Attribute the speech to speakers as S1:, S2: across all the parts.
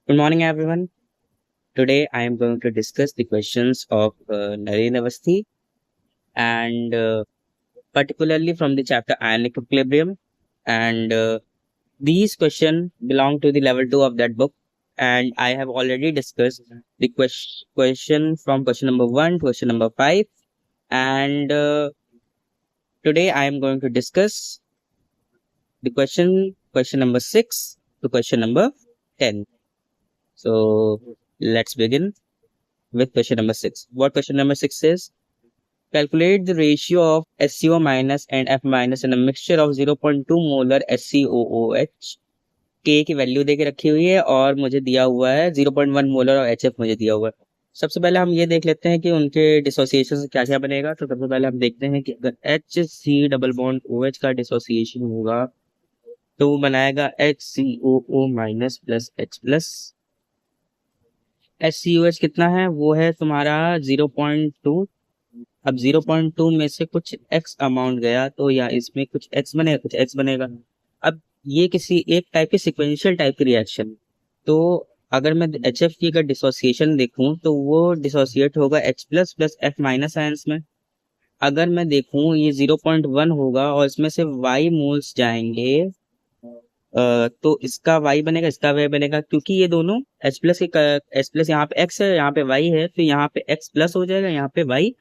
S1: Good morning, everyone. Today, I am going to discuss the questions of Narendra Awasthi and particularly from the chapter Ionic Equilibrium. And these questions belong to the level 2 of that book. And I have already discussed the question from question number 1 to question number 5. And today, I am going to discuss the question number 6 to question number 10. So, let's begin with question number 6. What question number 6 says? Calculate the ratio of SCO minus and F minus in a mixture of 0.2 molar SCOOH. K की value देके रखी हुई है और मुझे दिया हुआ है 0.1 मोलर और HF मुझे दिया हुआ है। सबसे पहले हम ये देख लेते हैं कि उनके डिसोसिएशन से क्या क्या बनेगा। तो सबसे पहले हम देखते हैं कि अगर HC डबल बॉन्ड OH का डिसोसिएशन होगा तो वो बनाएगा HCOO minus plus H plus. HCOH कितना है? वो है तुम्हारा 0.2। अब 0.2 में से कुछ x अमाउंट गया तो या इसमें कुछ x बनेगा कुछ x बनेगा। अब ये किसी एक टाइप के सिक्वेंशियल टाइप की रिएक्शन, तो अगर मैं HF की अगर डिसोसिएशन देखूं तो वो डिसोसिएट होगा H plus plus F minus ions में। अगर मैं देखूं ये 0.1 होगा और इसमें से y मोल्स जाएंगे, तो इसका y बनेगा इसका y बनेगा, क्योंकि ये दोनों H प्लस H प्लस यहाँ पे x है यहाँ पे y है, तो यहाँ पे x प्लस हो जाएगा यहाँ पे y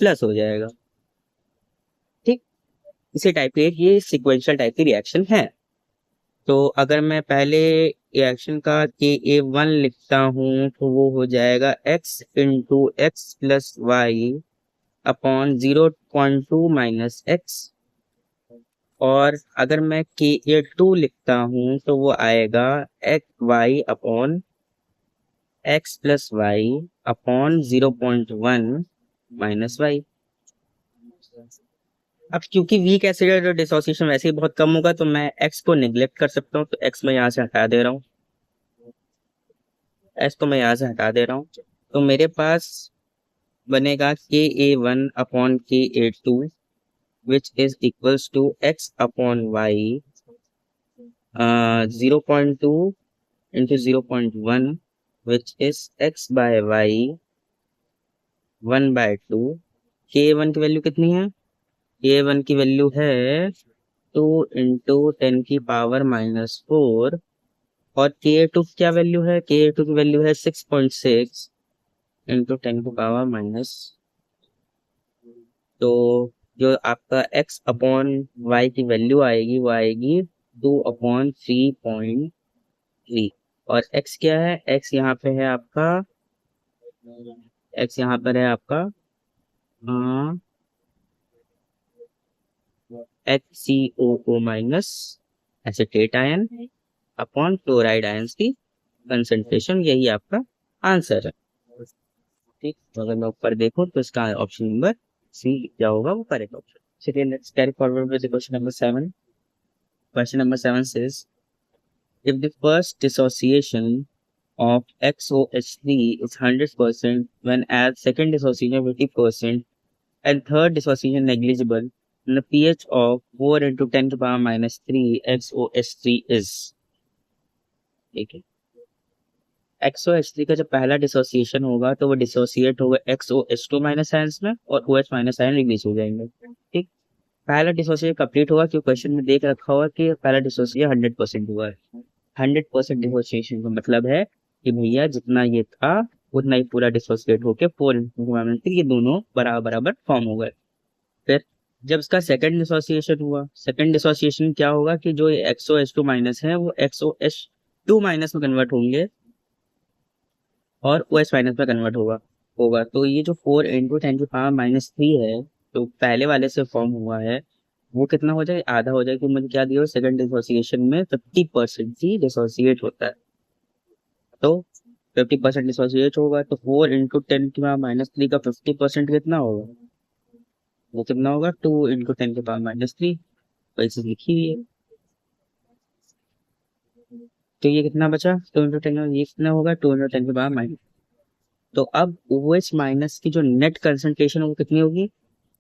S1: प्लस हो जाएगा। ठीक, इसी टाइप की ये सिक्वेंशियल टाइप की रिएक्शन है। तो अगर मैं पहले रिएक्शन का KA1 लिखता हूं तो वो हो जाएगा x into X plus Y upon 0.2 minus X. और अगर मैं KA2 लिखता हूं तो वो आएगा X Y upon X plus Y upon 0.1 minus Y. अब क्योंकि वीक एसिड का डिसोसिएशन वैसे ही बहुत कम होगा तो मैं x को निग्लेक्ट कर सकता हूँ, तो x मैं यहाँ से हटा दे रहा हूँ, x को मैं यहाँ से हटा दे रहा हूँ। तो मेरे पास बनेगा KA1 upon KA2 which is equals to x upon y 0.2 into 0.1 which is x by y 1/2। KA1 की वैल्यू कितनी है? KA1 की वैल्यू है 2 इंटू 10 की पावर -4। और KA2 की क्या वैल्यू है? KA2 की वैल्यू है 6.6 इंटू 10 की पावर माइनस। तो जो आपका x अपॉन y की वैल्यू आएगी वो आएगी 2/3.3। और x क्या है? x यहाँ पे है आपका, x यहाँ पर है आपका HCOO minus acetate ion upon chloride ions की कंसंट्रेशन, यही आपका आंसर है। ठीक, तो अगर मैं ऊपर देखूं तो इसका ऑप्शन नंबर सी क्या होगा, वो करेक्ट ऑप्शन। चलिए let's carry forward with question number 7। Question number 7 says if the first dissociation of XOH3 is 100% when as second dissociation 50% and third dissociation negligible, then the pH of 4 into 10 to the power -3 XOH3 is। ठीक है, XOH3 का जब पहला dissociation होगा तो वो dissociate होगा XOH2 minus ions में और OH माइनस आयन रिलीज हो जाएंगे। ठीक, पहला डिसोसिएशन कंप्लीट होगा क्योंकि क्वेश्चन में देख रखा होगा कि पहला डिसोसिएशन 100% हुआ है। 100% डिसोसिएशन का मतलब है कि भैया जितना ये था उतना ही पूरा डिसोसिएट होके 4 ये दोनों बराबर बराबर फॉर्म हो गए। फिर जब इसका सेकंड डिसोसिएशन हुआ, सेकंड डिसोसिएशन क्या होगा कि जो XOH2 माइनस है वो XOH2 माइनस में कन्वर्ट होंगे और OH माइनस में कन्वर्ट होगा होगा तो ये जो 4 इंटू 10 की पावर -3 है तो पहले वाले से फॉर्म हुआ है वो कितना हो जाए? आधा हो जाए। कि मुझे क्या दिया? सेकंड डिसोसिएशन में 50% ही डिसोसिएट होता है, तो 50% डिसोसिएट होगा तो 4 इंटू 10 की पावर -3 का 50% कितना होगा? वो कितना होगा? 2 इंटू 10 की पावर -3। वैसे लिखी हुई है, तो ये कितना बचा? 2 इंटू 10, ये कितना होगा? 2 इंटू 10 की पावर माइनस। तो अब OH माइनस की जो नेट कंसंट्रेशन है वो कितनी होगी?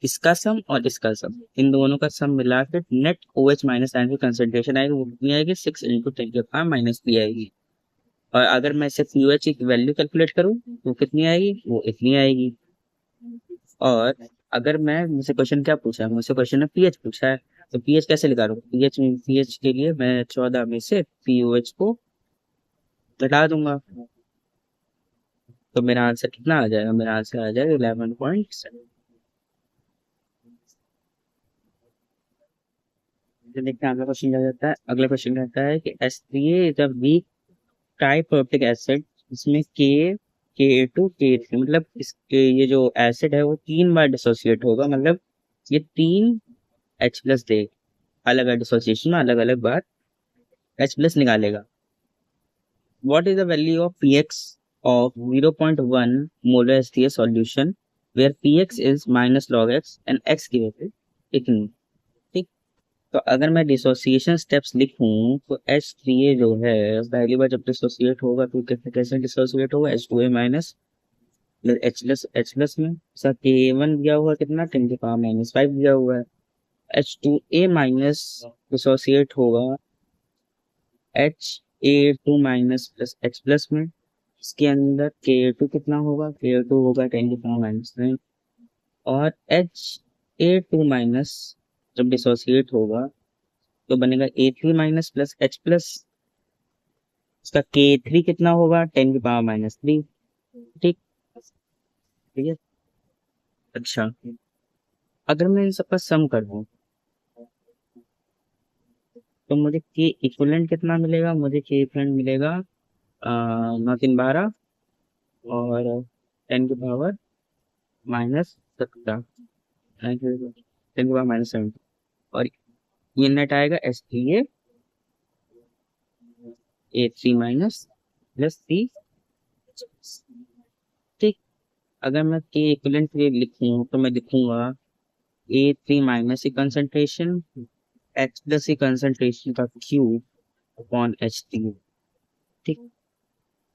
S1: इसका सम और इसका सम, इन दोनों का सम मिला के नेट OH माइनस आयन की कंसंट्रेशन आएगी, वो कितनी आएगी? 6 इंटू 10 की पावर -3 आएगी। और अगर मैं इसे पीओएच की वैल्यू कैलकुलेट करूँ तो कितनी आएगी, वो इतनी आएगी। और अगर मैं, मुझसे क्वेश्चन क्या पूछा है, मुझसे क्वेश्चन में पीएच पूछा है, तो पीएच कैसे निकालूं, पीएच के लिए मैं 14 में से पीओएच को घटा दूंगा, तो मेरा आंसर कितना आ जाएगा, मेरा आंसर आ जाएगा 11.7। देखते हैं अगला क्वेश्चन क्या जाता है। अगला क्वेश्चन कहता है कि एस3ए इज अ वीक ट्राइपर्टिक एसिड, इसमें के2 के3, मतलब इसके ये जो एसिड है वो 3 बार डिसोसिएट होगा, मतलब ये 3 H+ दे, अलग अलग डिसोसिएशन में अलग अलग बार H+ निकालेगा। What is the value of px of 0.1 molar HCl solution where px is minus log x and x की वैल्यू इतनी। ठीक, तो अगर मैं डिसोसिएशन स्टेप्स लिखूं तो H3A जो है पहली बार जब डिसोसिएट होगा तो कैसे कैसे डिसोसिएट होगा, H2A माइनस H+ में, इसका K1 दिया हुआ कितना 10⁻⁻5 दिया हुआ है। H2A माइनस डिसोसिएट होगा Ha2 माइनस प्लस H+ में, इसके अंदर Ka2 कितना होगा, Ka2 होगा 10⁻⁹, और Ha2 माइनस जब डिसोसिएट होगा तो बनेगा A3 माइनस प्लस H+, इसका K3 कितना होगा 10⁻⁻3। ठीक, ठीक है। अच्छा, अगर मैं इन सबका सम कर दूं तो मुझे के इक्विवेलेंट कितना मिलेगा, मुझे के इक्विवेलेंट मिलेगा 9×3 = 12 और 10⁻⁻17, 10⁻⁻7, और ये नेट आएगा H3A3 माइनस प्लस C। ठीक, अगर मैं के इक्विवेलेंट के लिए लिखूं तो मैं लिखूंगा A3 माइनस की कंसंट्रेशन H+ की कंसंट्रेशन का क्यूब अपॉन H3। ठीक,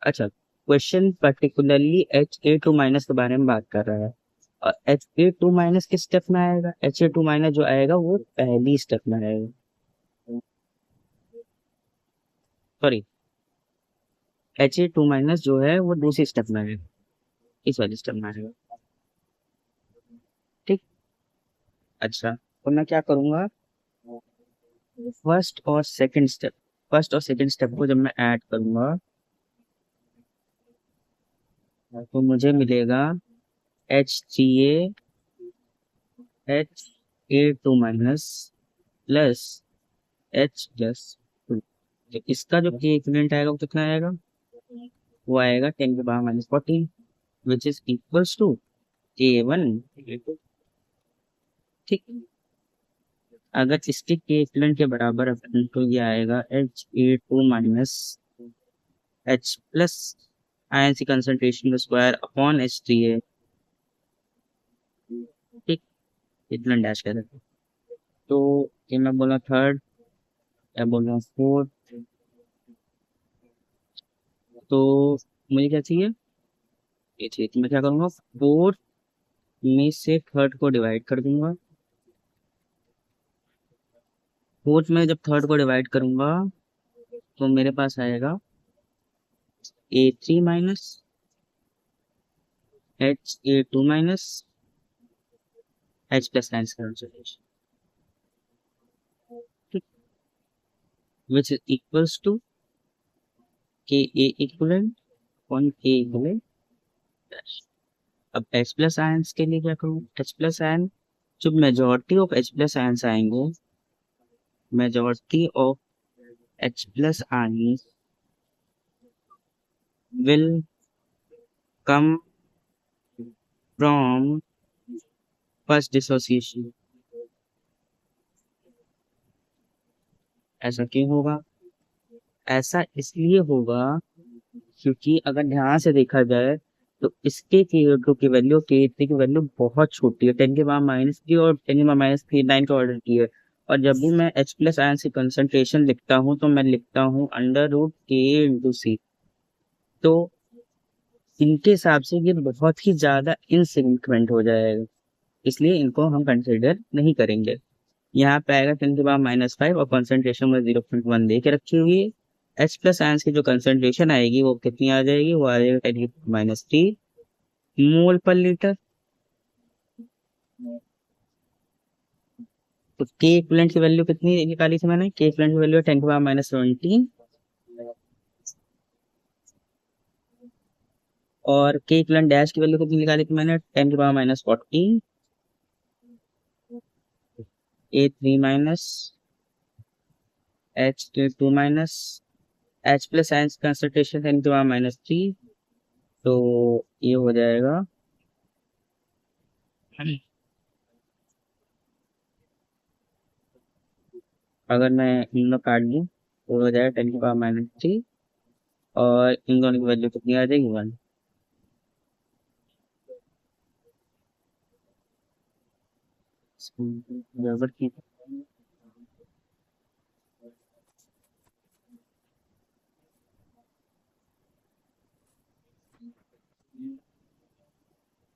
S1: अच्छा, क्वेश्चन पर्टिकुलरली Ha2 माइनस के बारे में बात कर रहा है, और Ha2 माइनस किस स्टेप में आएगा, Ha2 माइनस जो आएगा वो पहली स्टेप में आएगा, सॉरी Ha2 माइनस जो है वो दूसरी स्टेप में आएगा, इस वाली स्टेप में आएगा। ठीक, अच्छा, तो मैं क्या करूंगा, फर्स्ट और सेकंड स्टेप को जब मैं ऐड करूंगा तो मुझे मिलेगा H3A Ha2 minus plus H+2। तो इसका जो के इक्विवेलेंट आएगा वो कितना आएगा, वो आएगा 10⁻⁻14, विच इज इक्वल्स टू K1। ठीक, अगर इसके के इक्विवेलेंट के बराबर अपन तो ये आएगा Ha2 माइनस H+ आयन की कंसंट्रेशन का स्क्वायर अपॉन H3A। ठीक, इतना डैश कर देते, तो ये मैं बोला थर्ड, या बोल रहा फोर्थ, तो मुझे क्या चाहिए, ये चाहिए, तो मैं क्या करूँगा, फोर्थ में से थर्ड को डिवाइड कर दूंगा। फोर्थ में जब थर्ड को डिवाइड करूंगा तो मेरे पास आएगा A3 minus Ha2 minus H+ ions concentration, which is equals to Ka equivalent on K equivalent dash। अब H+ आयंस के लिए क्या करूँ, H+ आयन जो मेजॉरिटी ऑफ H+ आयंस आएंगे, majority of H+ ions will come from first dissociation. ऐसा क्यों होगा, ऐसा इसलिए होगा क्योंकि अगर ध्यान से देखा जाए तो इसके K2 की वैल्यू K3 की वैल्यू बहुत छोटी है, 10⁻⁻3 और 10⁻⁻9 के ऑर्डर की है। और जब भी मैं H+ आयन की कंसंट्रेशन लिखता हूँ तो मैं लिखता हूँ √K × C, तो इनके हिसाब से ये बहुत ही ज्यादा इनसिग्निफिकेंट हो जाएगा, इसलिए इनको हम कंसिडर नहीं करेंगे। यहाँ पे आएगा 10⁻⁻5 और कंसंट्रेशन में 0.1 दे के रखी हुई है, H प्लस आयंस की जो कंसंट्रेशन आएगी वो कितनी आ जाएगी, वो आ जाएगी 10⁻³ मोल पर लीटर। तो के इक्विवेलेंट की वैल्यू कितनी निकाली थी मैंने, के इक्विवेलेंट की वैल्यू है 10⁻17 और के इक्विवेलेंट डैश की वैल्यू कितनी निकाली थी मैंने, 10⁻14 A3 minus H2 minus H plus ions concentration 10⁻³ तो ये हो जाएगा अगर मैं इन दोनों काट दूं तो हो जाएगा 10⁻³ और इन दोनों की वैल्यू कितनी आ जाएगी 1। गड़बड़ की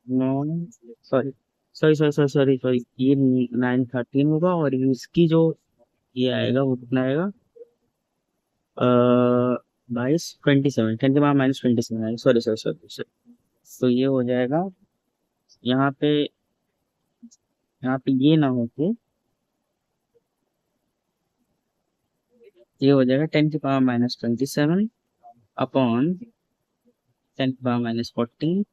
S1: no sorry sorry sorry sorry sorry sorry ये 913 होगा और इसकी जो ये आएगा वो कितना आएगा 22 27 10⁻⁻27 आएगा, सॉरी सॉरी सॉरी। तो ये हो जाएगा यहाँ पे ये ना हो के ये हो जाएगा 10⁻⁻27 upon 10⁻⁻14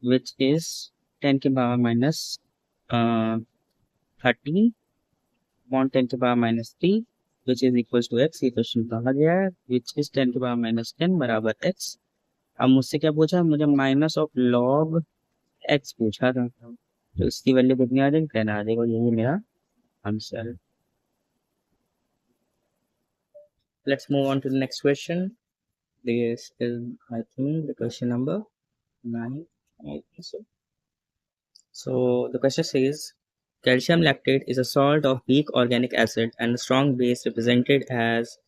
S1: which is 10⁻⁻13 upon 10⁻⁻3 which is equals to x। ये क्वेश्चन कहा गया है which is 10⁻⁻10 बराबर x। अब मुझसे क्या पूछा, मुझे माइनस ऑफ लॉग x पूछा था, तो इसकी वैल्यू कितनी आ जाएगी 10 आ जाएगी, यही मेरा answer. Let's move on to the next question. This is I think the question number 9, I think so. So the question says calcium lactate is a salt of weak organic acid and a strong base represented as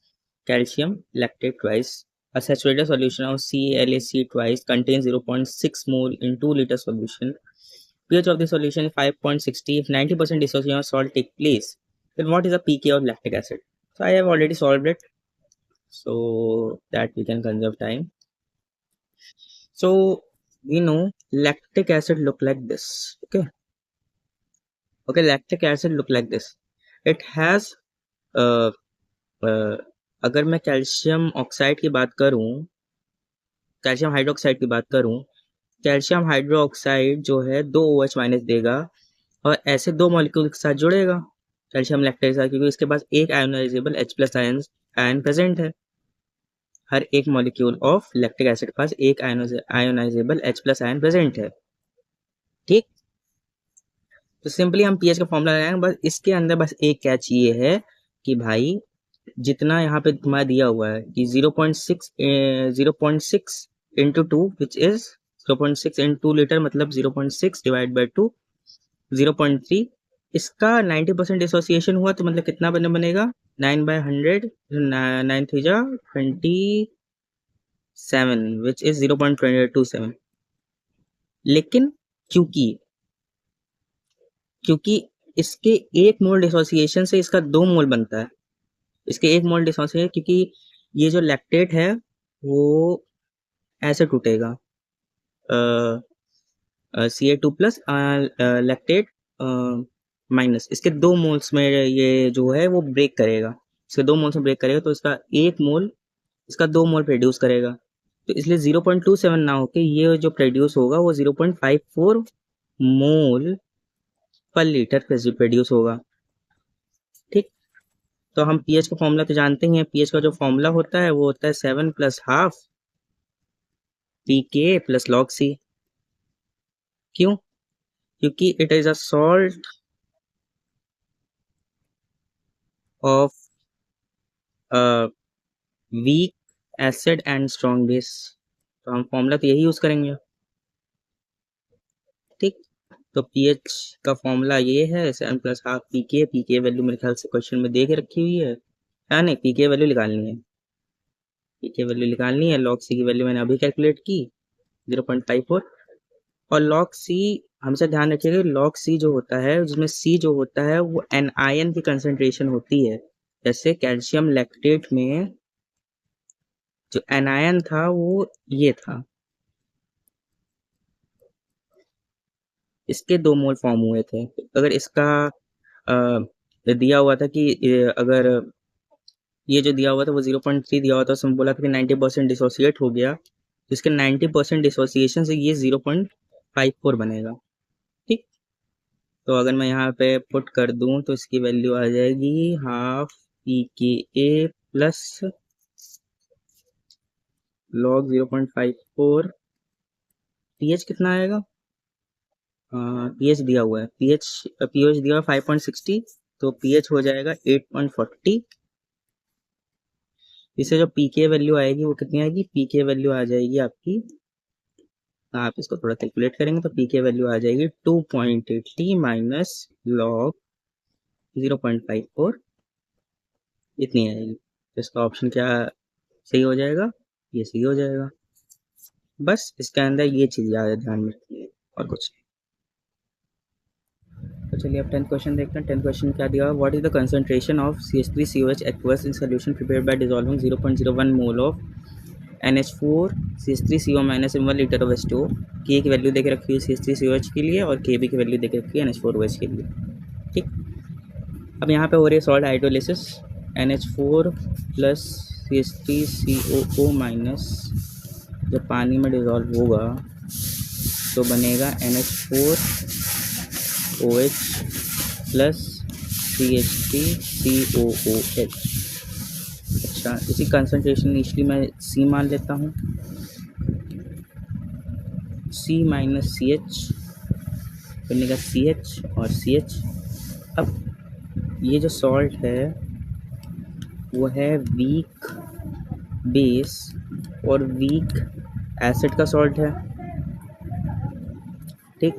S1: calcium lactate twice. A saturated solution of CaLaC twice contains 0.6 mole in 2 liter solution. pH of the solution is 5.60. If 90% dissociation of salt take place, then what is the pK of lactic acid? So I have already solved it so that we can conserve time. So we know lactic acid look like this. Okay, lactic acid look like this. It has अगर मैं calcium oxide की बात करूं, calcium hydroxide की बात करूं, calcium hydroxide जो है 2 OH माइनस देगा और ऐसे दो मॉलिक्यूल के साथ जुड़ेगा कैल्शियम लैक्टेट के साथ, क्योंकि इसके पास एक ionisable H plus ion present है। हर एक मॉलिक्यूल ऑफ लैक्टिक एसिड के पास एक ionisable H plus ion present है। ठीक, तो सिंपली हम पीएच का फॉर्मूला लगाएंगे। बस इसके अंदर बस एक कैच ये है कि भाई जितना यहाँ पे तुम्हारा दिया हुआ है कि 0.6 into 2 which is 0.6 into 2 litre मतलब 0.6 डिवाइड बाई 2 0.3, इसका 90% डिसोसिएशन हुआ तो मतलब कितना बनेगा 9/100 9 3 जा 27 विच इज 0.27। लेकिन क्योंकि इसके एक मोल डिसोसिएशन से इसका 2 मोल बनता है, इसके एक मोल डिसोसिएशन, क्योंकि ये जो लैक्टेट है वो ऐसे टूटेगा Ca2 प्लस लैक्टेट माइनस, इसके 2 मोल्स में ये जो है वो ब्रेक करेगा, इसके 2 मोल्स में ब्रेक करेगा तो इसका 1 मोल इसका 2 मोल प्रोड्यूस करेगा। तो इसलिए 0.27 ना होके ये जो प्रोड्यूस होगा वो 0.54 मोल पर लीटर प्रोड्यूस होगा। ठीक, तो हम पीएच का फॉर्मूला तो जानते ही हैं। पीएच का जो फॉर्मूला होता है वो होता है 7 + ½ pK + log C। क्यों? क्योंकि it is a salt of weak acid and strong base, तो हम फॉर्मूला तो यही यूज करेंगे। ठीक, तो पीएच का फॉर्मूला ये है 7 + ½ pK। पीके वैल्यू मेरे ख्याल से क्वेश्चन में दे के रखी हुई है, नहीं पीके वैल्यू निकालनी है, पीके वैल्यू निकालनी है। लॉग सी की वैल्यू मैंने अभी कैलकुलेट की 0.54 और लॉग सी हमेशा ध्यान रखिएगा लॉग सी जो होता है जिसमें सी जो होता है वो एनायन की कंसंट्रेशन होती है। जैसे कैल्शियम लैक्टेट में जो एनायन था वो ये था, इसके 2 मोल फॉर्म हुए थे। अगर इसका दिया हुआ था कि अगर ये जो दिया हुआ था वो 0.3 दिया हुआ था, उसमें बोला था कि 90% डिसोसिएट हो गया, तो इसके 90% डिसोसिएशन से ये 0.54 बनेगा। ठीक, तो अगर मैं यहाँ पे पुट कर दूं तो इसकी वैल्यू आ जाएगी half pKa plus log 0.54। pH कितना आएगा? pH दिया हुआ है, pH दिया हुआ है 5.60, तो pH हो जाएगा 8.40। इससे जो pK वैल्यू आएगी वो कितनी आएगी? pK वैल्यू आ जाएगी आपकी, आप इसको थोड़ा कैलकुलेट करेंगे तो pK वैल्यू आ जाएगी 2.80 माइनस log 0.54, इतनी आएगी। तो इसका ऑप्शन क्या सही हो जाएगा? ये सही हो जाएगा। बस इसके अंदर ये चीज़ ज़्यादा ध्यान में रखिए और कुछ नहीं। तो चलिए अब 10th क्वेश्चन देखते हैं। 10th क्वेश्चन क्या दिया? What is the concentration of CH3COH aqueous in solution prepared by dissolving 0.01 mole of NH4 CH3CO minus in 1 litre of H2O। K की वैल्यू देके रखी है CH3COH के लिए और KB की वैल्यू देके रखी है NH4OH के लिए। ठीक, अब यहाँ पे हो रही है salt hydrolysis. NH4 plus CH3COO minus जब पानी में डिज़ोल्व होगा तो बनेगा NH4OH प्लस CH3COOH। अच्छा, इसी कंसंट्रेशन इनिशियली मैं C मान लेता हूँ, C माइनस CH बनेगा CH और CH। अब ये जो सॉल्ट है वो है वीक बेस और वीक एसिड का सॉल्ट है। ठीक,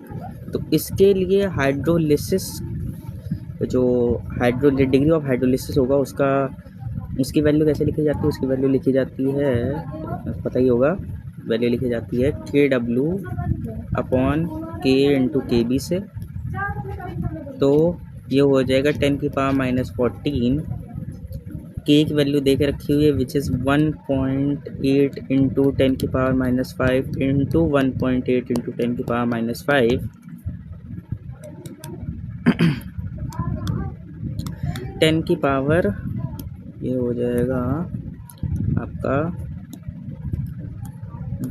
S1: तो इसके लिए हाइड्रोलिसिस जो डिग्री ऑफ हाइड्रोलिसिस होगा उसकी वैल्यू कैसे लिखी जाती है? उसकी वैल्यू लिखी जाती है, पता ही होगा, वैल्यू लिखी जाती है KW upon K into KB से। तो ये हो जाएगा 10 की पावर माइनस 14। K की वैल्यू दे के रखी हुई है विच इज़ 1.8 इंटू 10 की पावर माइनस 5 इंटू 1.8 इंटू 10 की पावर माइनस 5। 10 की पावर ये हो जाएगा आपका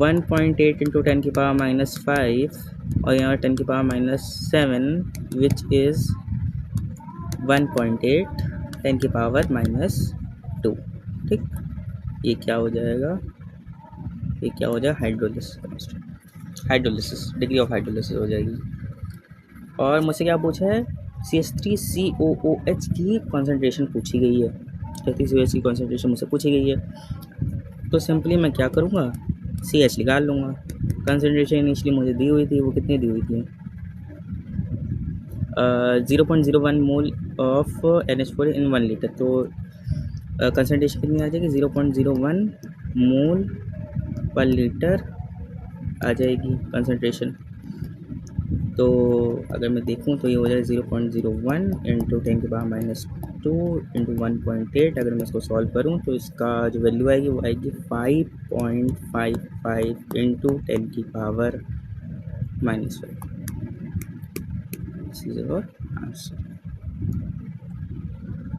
S1: 1.8 इंटू 10 की पावर माइनस 5 और यहाँ 10 की पावर माइनस 7 विच इज़ 1.8 10 की पावर माइनस 2। ठीक, ये क्या हो जाएगा? ये क्या हो जाएगा? हाइड्रोलिसिस डिग्री ऑफ हाइड्रोलिसिस हो जाएगी। और मुझसे क्या पूछा है? CH3COOH की कॉन्सेंट्रेशन पूछी गई है। CH3COH की कॉन्सेंट्रेशन मुझसे पूछी गई है, तो सिंपली मैं क्या करूँगा? CH निकाल लूँगा। कंसंट्रेशन इनिशियली मुझे दी हुई थी, वो कितनी दी हुई थी? 0.01 mole of NH4 in 1 litre. तो कंसंट्रेशन कितनी आ जाएगी? 0.01 मोल पर लीटर आ जाएगी कंसंट्रेशन। तो अगर मैं देखूं तो ये हो जाएगा 0.01 इंटू 10 की पावर माइनस 2 इंटू 1.8। अगर मैं इसको सॉल्व करूं तो इसका जो वैल्यू आएगी वो आएगी 5.55 इंटू 10 की power minus 5। This is our answer.